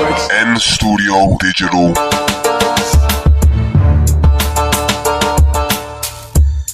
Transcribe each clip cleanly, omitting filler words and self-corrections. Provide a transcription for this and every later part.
and Studio Digital.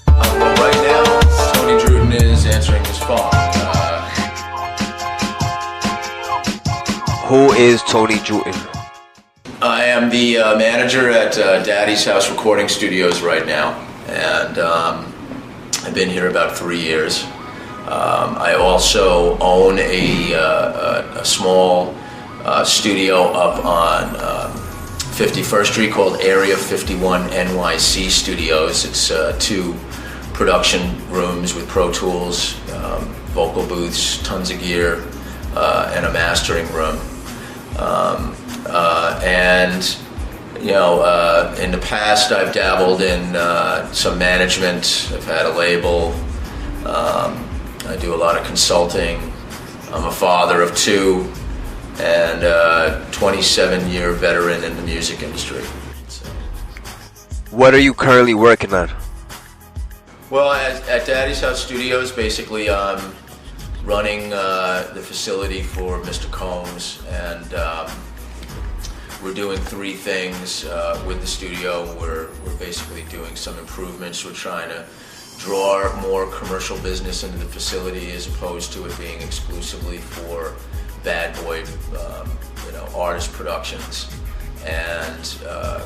Well, right now, Tony Drootin is answering his phone. Who is Tony Drootin? I am the manager at Daddy's House Recording Studios right now, and I've been here about 3 years. I also own a small studio up on 51st Street called Area 51 NYC Studios. It's 2 production rooms with Pro Tools, vocal booths, tons of gear, and a mastering room. And you know, in the past I've dabbled in some management. I've had a label. I do a lot of consulting. I'm a father of 2 and a 27-year veteran in the music industry. So. What are you currently working on? Well, at Daddy's House Studios, basically I'm running the facility for Mr. Combs, and we're doing 3 things with the studio. We're basically doing some improvements. We're trying to draw more commercial business into the facility as opposed to it being exclusively for bad boy, artist productions. And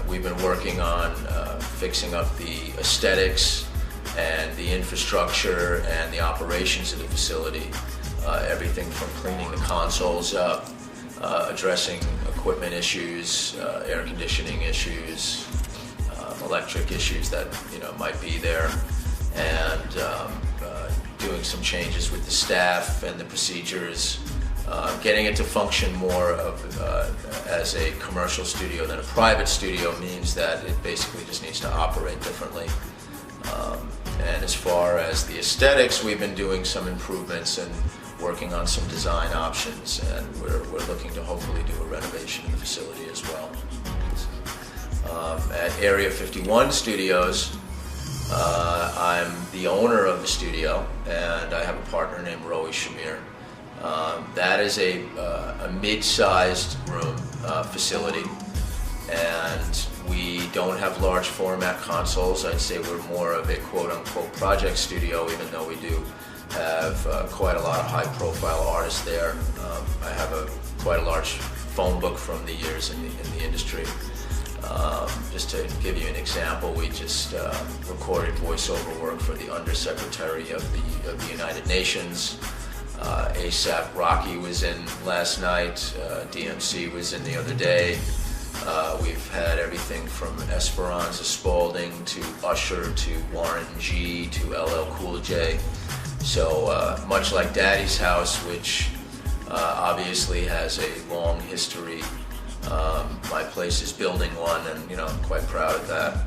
we've been working on fixing up the aesthetics and the infrastructure and the operations of the facility. Everything from cleaning the consoles up, addressing equipment issues, air conditioning issues, electric issues that might be there, and doing some changes with the staff and the procedures, getting it to function more as a commercial studio than a private studio means that it basically just needs to operate differently. And as far as the aesthetics, we've been doing some improvements and working on some design options, and we're looking to hopefully do a renovation in the facility as well. At Area 51 Studios, I'm the owner of the studio, and I have a partner named Roy Shamir. That is a mid-sized room facility, and we don't have large format consoles. I'd say we're more of a quote-unquote project studio, even though we do have quite a lot of high-profile artists there. I have quite a large phone book from the years in the industry. Just to give you an example, we just recorded voiceover work for the Undersecretary of the United Nations. ASAP Rocky was in last night. DMC was in the other day. We've had everything from Esperanza Spalding to Usher to Warren G to LL Cool J. So much like Daddy's House, which obviously has a long history, my place is building one, and I'm quite proud of that.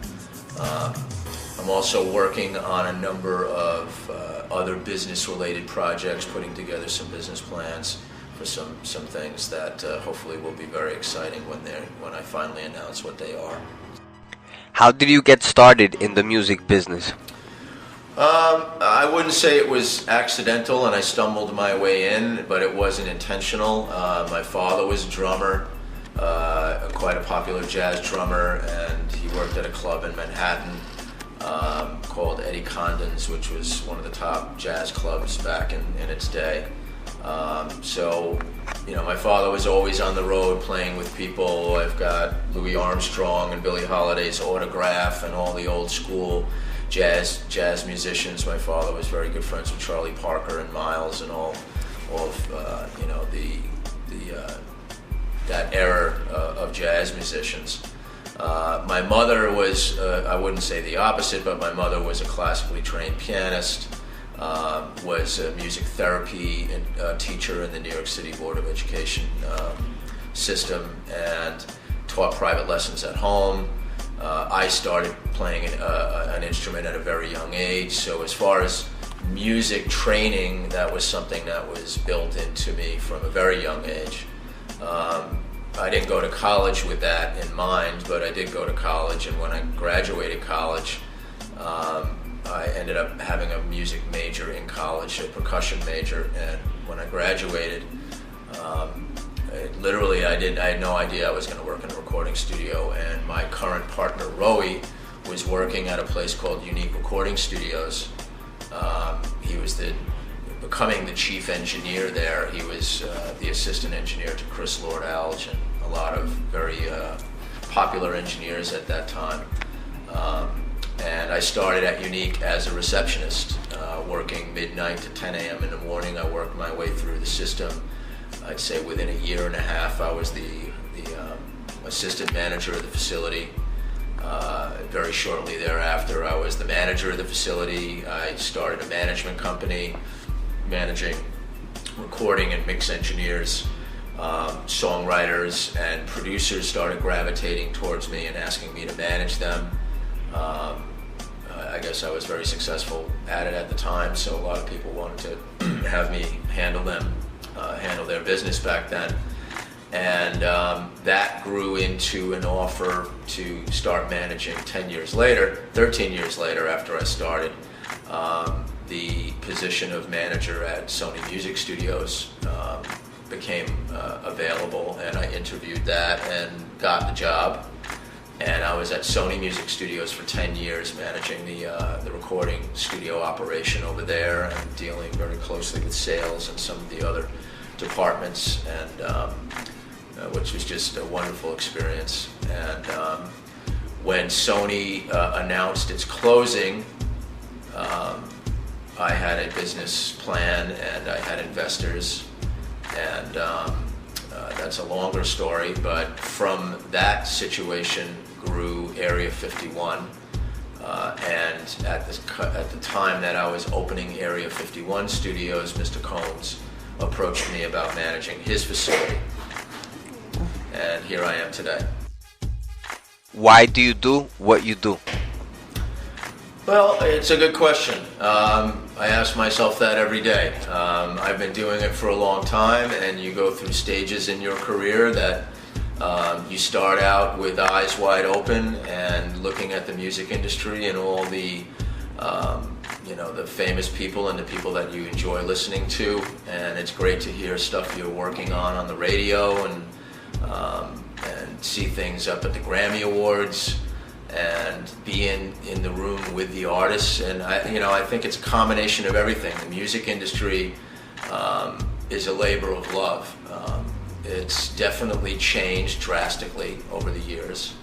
I'm also working on a number of other business-related projects, putting together some business plans for some things that hopefully will be very exciting when I finally announce what they are. How did you get started in the music business? I wouldn't say it was accidental and I stumbled my way in, but it wasn't intentional. My father was a drummer, quite a popular jazz drummer, and he worked at a club in Manhattan called Eddie Condon's, which was one of the top jazz clubs back in its day. So, my father was always on the road playing with people. I've got Louis Armstrong and Billie Holiday's autograph and all the old school jazz musicians. My father was very good friends with Charlie Parker and Miles and all of that era of jazz musicians. My mother was, I wouldn't say the opposite, but my mother was a classically trained pianist, was a music therapy teacher in the New York City Board of Education system, and taught private lessons at home. I started playing an instrument at a very young age, so as far as music training, that was something that was built into me from a very young age. I didn't go to college with that in mind, but I did go to college, and when I graduated college, I ended up having a music major in college, a percussion major, and when I graduated, literally I I had no idea I was going to work in a recording studio. And my current partner, Roey, was working at a place called Unique Recording Studios. He was becoming the chief engineer there. He was the assistant engineer to Chris Lord-Alge and a lot of very popular engineers at that time. And I started at Unique as a receptionist, working midnight to 10 a.m. in the morning. I worked my way through the system. I'd say within a year and a half, I was the assistant manager of the facility. Very shortly thereafter, I was the manager of the facility. I started a management company, managing recording and mix engineers. Songwriters and producers started gravitating towards me and asking me to manage them. I guess I was very successful at it at the time, so a lot of people wanted to have me handle their business back then. And that grew into an offer to start managing 13 years later after I started, the position of manager at Sony Music Studios became available, and I interviewed that and got the job. And I was at Sony Music Studios for 10 years, managing the recording studio operation over there and dealing very closely with sales and some of the other departments, and which was just a wonderful experience. And when Sony announced its closing, I had a business plan and I had investors, and that's a longer story, but from that situation grew Area 51, and at the time that I was opening Area 51 studios, Mr. Combs approached me about managing his facility, and here I am today. Why do you do what you do? Well, it's a good question. I ask myself that every day. I've been doing it for a long time, and you go through stages in your career that you start out with eyes wide open and looking at the music industry and all the the famous people and the people that you enjoy listening to, and it's great to hear stuff you're working on the radio and see things up at the Grammy Awards and be in the room with the artists. And I think it's a combination of everything. The music industry is a labor of love. It's definitely changed drastically over the years,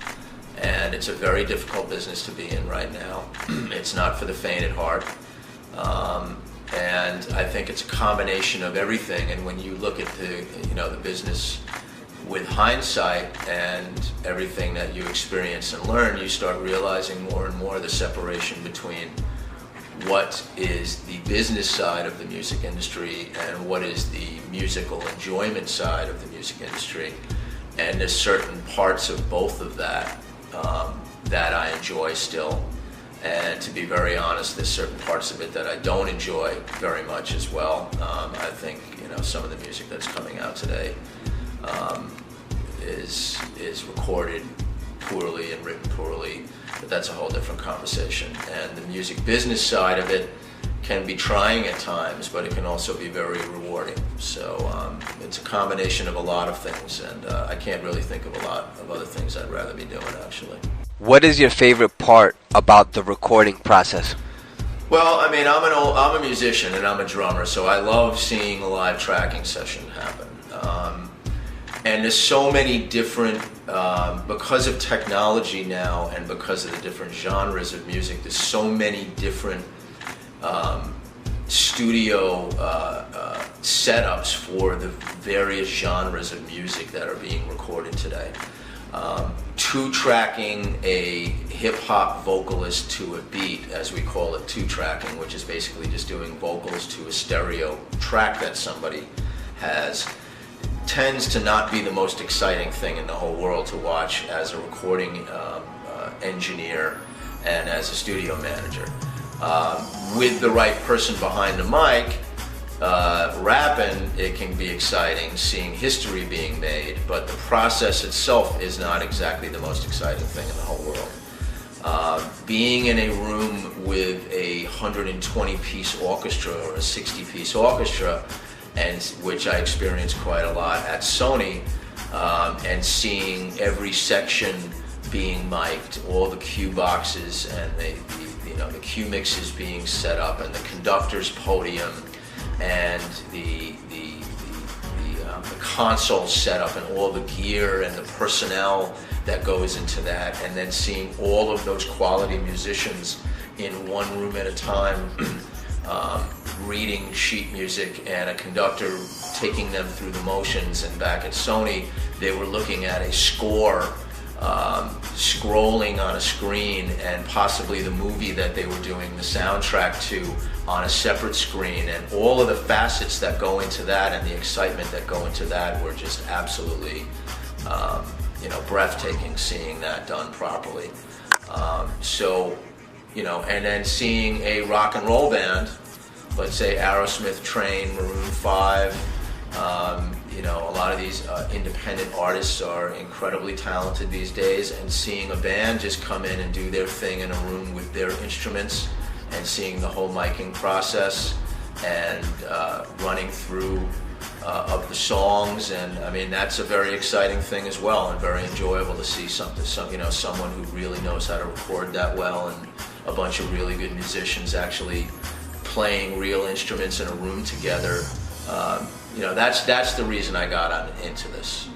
and it's a very difficult business to be in right now. It's not for the faint at heart, and I think it's a combination of everything. And when you look at the business with hindsight and everything that you experience and learn, you start realizing more and more the separation between what is the business side of the music industry and what is the musical enjoyment side of the music industry. And there's certain parts of both of that that I enjoy still. And to be very honest, there's certain parts of it that I don't enjoy very much as well. I think some of the music that's coming out today is recorded poorly and written poorly, but that's a whole different conversation. And the music business side of it can be trying at times, but it can also be very rewarding. So it's a combination of a lot of things, and I can't really think of a lot of other things I'd rather be doing, actually. What is your favorite part about the recording process? Well, I mean, I'm a musician and I'm a drummer, so I love seeing a live tracking session happen. And there's so many different, because of technology now and because of the different genres of music, there's so many different studio setups for the various genres of music that are being recorded today. Two-tracking a hip-hop vocalist to a beat, as we call it, two-tracking, which is basically just doing vocals to a stereo track that somebody has, tends to not be the most exciting thing in the whole world to watch as a recording engineer and as a studio manager. With the right person behind the mic, rapping, it can be exciting, seeing history being made, but the process itself is not exactly the most exciting thing in the whole world. Being in a room with a 120-piece orchestra or a 60-piece orchestra, and which I experienced quite a lot at Sony, and seeing every section being mic'd, all the cue boxes and the cue mixes being set up, and the conductor's podium, and the console setup, and all the gear and the personnel that goes into that, and then seeing all of those quality musicians in one room at a time, reading sheet music, and a conductor taking them through the motions. And back at Sony, they were looking at a score scrolling on a screen, and possibly the movie that they were doing the soundtrack to on a separate screen, and all of the facets that go into that and the excitement that go into that were just absolutely breathtaking, seeing that done properly. And then seeing a rock and roll band, let's say Aerosmith, Train, Maroon 5, a lot of these independent artists are incredibly talented these days, and seeing a band just come in and do their thing in a room with their instruments, and seeing the whole miking process, and running through of the songs, and I mean that's a very exciting thing as well, and very enjoyable to see someone who really knows how to record that well, and a bunch of really good musicians actually playing real instruments in a room together. That's the reason I got into this.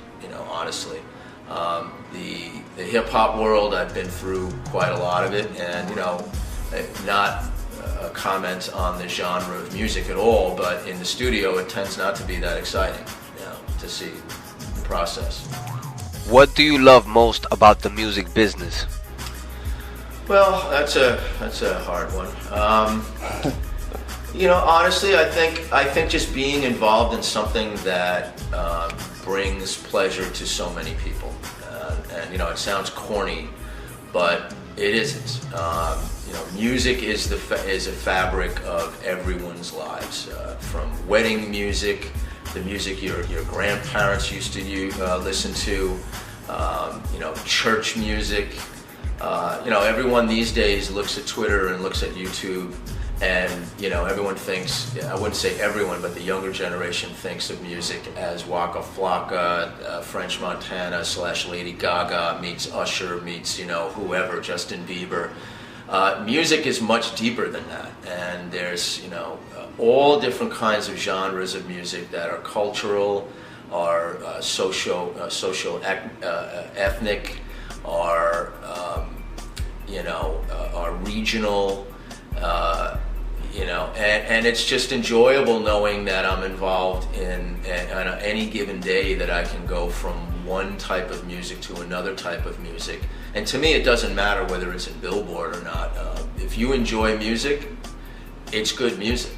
Honestly, the hip hop world, I've been through quite a lot of it, and not a comment on the genre of music at all, but in the studio it tends not to be that exciting, to see the process. What do you love most about the music business? Well, that's a hard one. Honestly, I think just being involved in something that brings pleasure to so many people, and it sounds corny, but it isn't. Music is a fabric of everyone's lives, from wedding music, the music your grandparents used to listen to, church music. Everyone these days looks at Twitter and looks at YouTube, and everyone thinks, I wouldn't say everyone, but the younger generation thinks of music as Waka Flocka, French Montana / Lady Gaga meets Usher meets whoever, Justin Bieber. Music is much deeper than that, and there's all different kinds of genres of music that are cultural, are ethnic, are are regional, and it's just enjoyable knowing that I'm involved in on any given day, that I can go from one type of music to another type of music. And to me, it doesn't matter whether it's in Billboard or not. If you enjoy music, it's good music.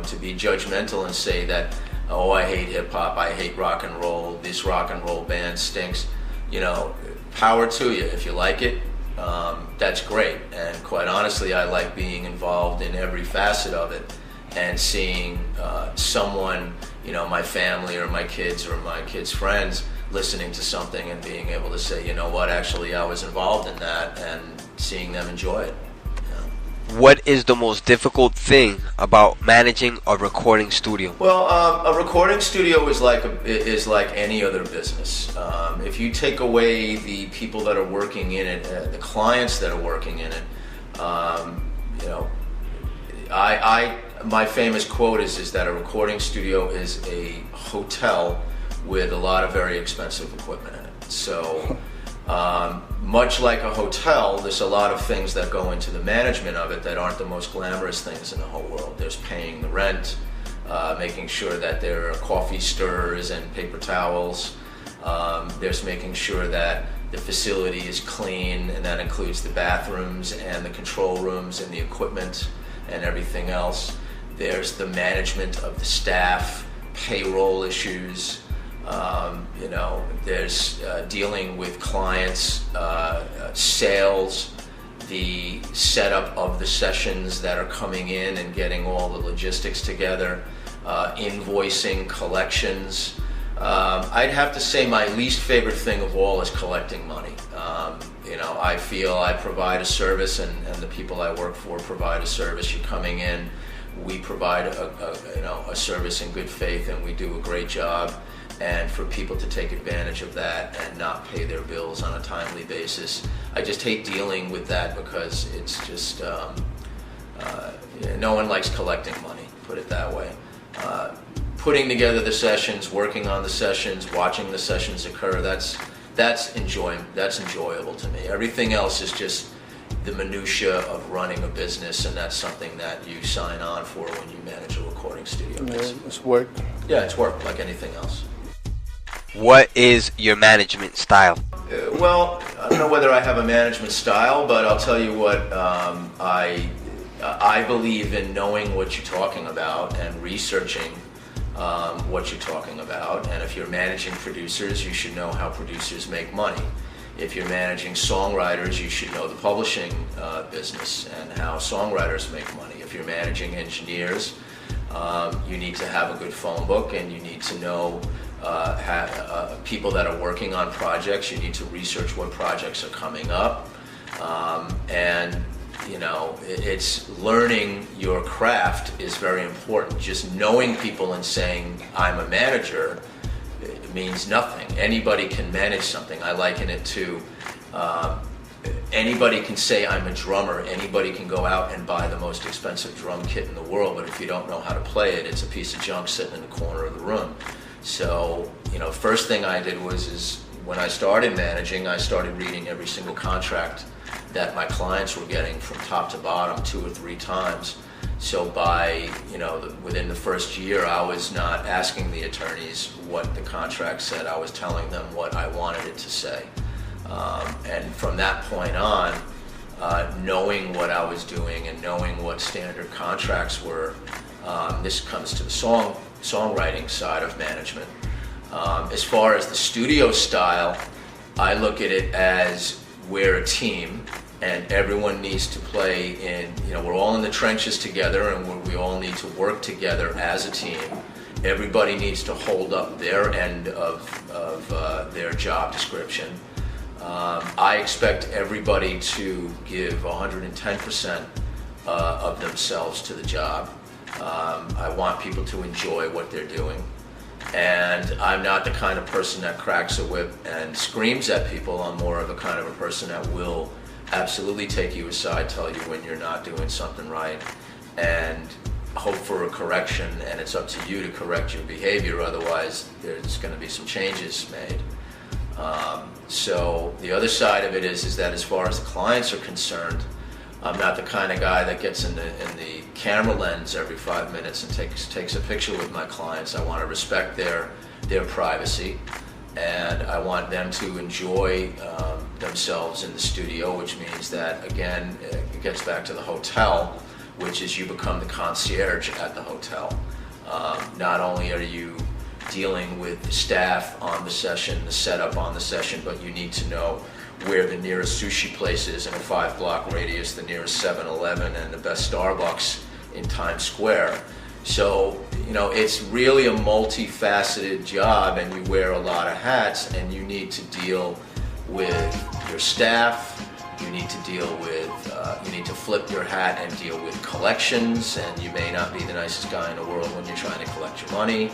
To be judgmental and say that, oh, I hate hip hop, I hate rock and roll, this rock and roll band stinks, power to you. If you like it, that's great. And quite honestly, I like being involved in every facet of it, and seeing someone, my family or my kids friends, listening to something and being able to say, what, actually I was involved in that, and seeing them enjoy it. What is the most difficult thing about managing a recording studio? Well, a recording studio is like any other business. If you take away the people that are working in it, the clients that are working in it, my famous quote is that a recording studio is a hotel with a lot of very expensive equipment in it. So much like a hotel, there's a lot of things that go into the management of it that aren't the most glamorous things in the whole world. There's paying the rent, making sure that there are coffee stirrers and paper towels. There's making sure that the facility is clean, and that includes the bathrooms and the control rooms and the equipment and everything else. There's the management of the staff, payroll issues. There's dealing with clients, sales, the setup of the sessions that are coming in and getting all the logistics together, invoicing, collections. I'd have to say my least favorite thing of all is collecting money. I feel I provide a service, and the people I work for provide a service. You're coming in, we provide a service in good faith, and we do a great job. and for people to take advantage of that and not pay their bills on a timely basis. I just hate dealing with that because it's just, no one likes collecting money, put it that way. Putting together the sessions, working on the sessions, watching the sessions occur, that's enjoyable to me. Everything else is just the minutia of running a business, and that's something that you sign on for when you manage a recording studio. It's work. Yeah, it's work like anything else. What is your management style? Well, I don't know whether I have a management style, but I'll tell you what, I believe in knowing what you're talking about and researching what you're talking about. And if you're managing producers, you should know how producers make money. If you're managing songwriters, you should know the publishing business and how songwriters make money. If you're managing engineers, you need to have a good phone book, and you need to know people that are working on projects. You need to research what projects are coming up. And you know, it's learning your craft is very important. Just knowing people and saying, I'm a manager, it means nothing. Anybody can manage something. I liken it to anybody can say I'm a drummer. Anybody can go out and buy the most expensive drum kit in the world, but if you don't know how to play it, it's a piece of junk sitting in the corner of the room. So, you know, first thing I did was when I started managing, I started reading every single contract that my clients were getting from top to bottom 2 or 3 times. So by, you know, within the first year, I was not asking the attorneys what the contract said. I was telling them what I wanted it to say. And from that point on, knowing what I was doing and knowing what standard contracts were, this comes to the songwriting side of management. As far as the studio style, I look at it as we're a team, and everyone needs to play in, you know, we're all in the trenches together, and we all need to work together as a team. Everybody needs to hold up their end of their job description. I expect everybody to give 110% of themselves to the job. I want people to enjoy what they're doing. And I'm not the kind of person that cracks a whip and screams at people. I'm more of a kind of a person that will absolutely take you aside, tell you when you're not doing something right, and hope for a correction, and it's up to you to correct your behavior, otherwise there's going to be some changes made. So the other side of it is that as far as the clients are concerned, I'm not the kind of guy that gets in the camera lens every 5 minutes and takes a picture with my clients. I want to respect their privacy, and I want them to enjoy themselves in the studio, which means that, again, it gets back to the hotel, which is you become the concierge at the hotel. Not only are you dealing with the staff on the session, the setup on the session, but you need to know where the nearest sushi place is in a 5-block radius, the nearest 7-Eleven, and the best Starbucks in Times Square. So, you know, it's really a multifaceted job, and you wear a lot of hats, and you need to deal with your staff. You need to deal with, you need to flip your hat and deal with collections, and you may not be the nicest guy in the world when you're trying to collect your money.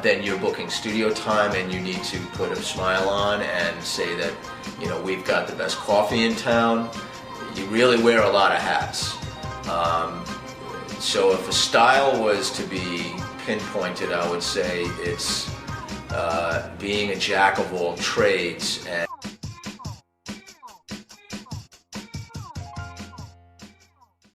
Then you're booking studio time, and you need to put a smile on and say that, you know, we've got the best coffee in town. You really wear a lot of hats. So if a style was to be pinpointed, I would say it's being a jack of all trades and